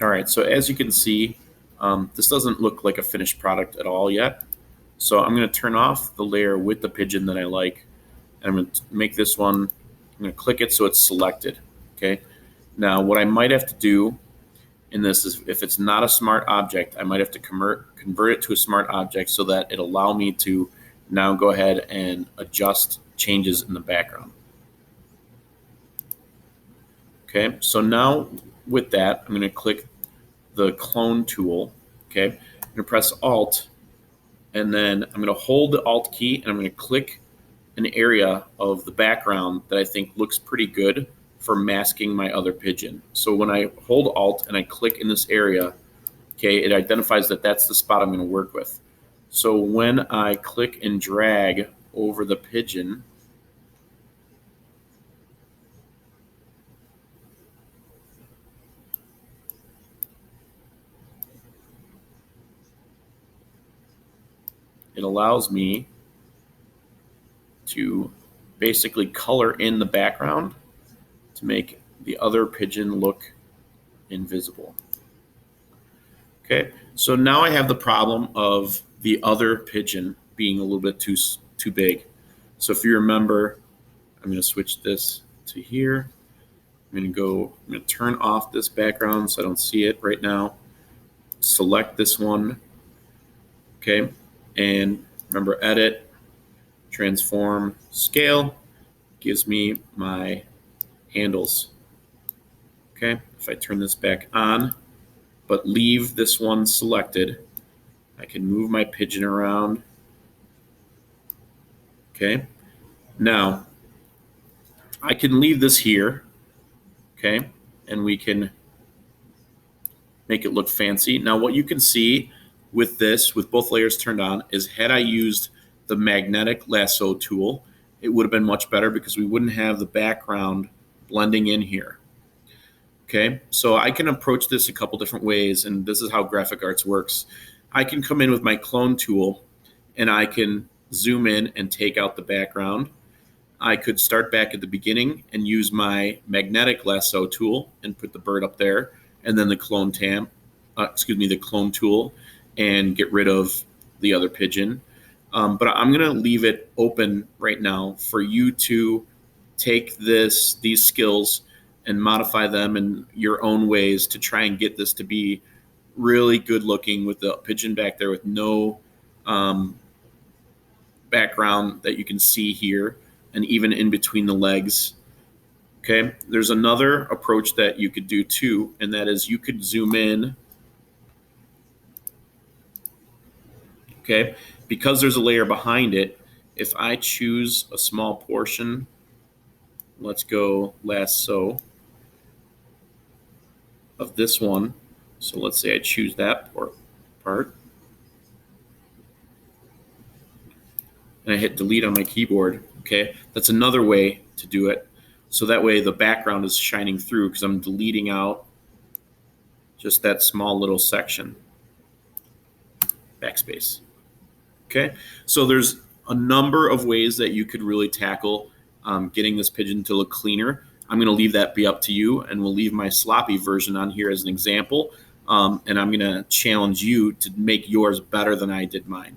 All right, so as you can see, this doesn't look like a finished product at all yet. So I'm going to turn off the layer with the pigeon that I like. And I'm going to make this one, I'm going to click it so it's selected. Okay. Now what I might have to do in this is, if it's not a smart object, I might have to convert it to a smart object so that it'll allow me to now go ahead and adjust changes in the background. Okay, so now with that, I'm going to click the clone tool. Okay, I'm going to press Alt, and then I'm going to hold the Alt key, and I'm going to click an area of the background that I think looks pretty good for masking my other pigeon. So when I hold Alt and I click in this area, okay, it identifies that that's the spot I'm going to work with. So when I click and drag over the pigeon, it allows me to basically color in the background to make the other pigeon look invisible. Okay, so now I have the problem of the other pigeon being a little bit too big. So if you remember, I'm going to switch this to here. I'm going to turn off this background so I don't see it right now. Select this one. Okay, and remember, edit, transform, scale gives me my handles. Okay, if I turn this back on, but leave this one selected, I can move my pigeon around. Okay, now I can leave this here. Okay, and we can make it look fancy. Now what you can see with this, with both layers turned on, is had I used the magnetic lasso tool, it would have been much better because we wouldn't have the background blending in here. Okay, so I can approach this a couple different ways, and this is how graphic arts works. I can come in with my clone tool and I can zoom in and take out the background. I could start back at the beginning and use my magnetic lasso tool and put the bird up there, and then the clone tool, and get rid of the other pigeon. But I'm going to leave it open right now for you to take these skills and modify them in your own ways to try and get this to be really good looking with the pigeon back there with no background that you can see here, and even in between the legs. Okay, there's another approach that you could do too, and that is you could zoom in. Okay, because there's a layer behind it, if I choose a small portion, let's go lasso of this one. So let's say I choose that part, and I hit delete on my keyboard. Okay, that's another way to do it. So that way the background is shining through because I'm deleting out just that small little section. Backspace. Okay, so there's a number of ways that you could really tackle getting this pigeon to look cleaner. I'm going to leave that be up to you, and we'll leave my sloppy version on here as an example. And I'm going to challenge you to make yours better than I did mine.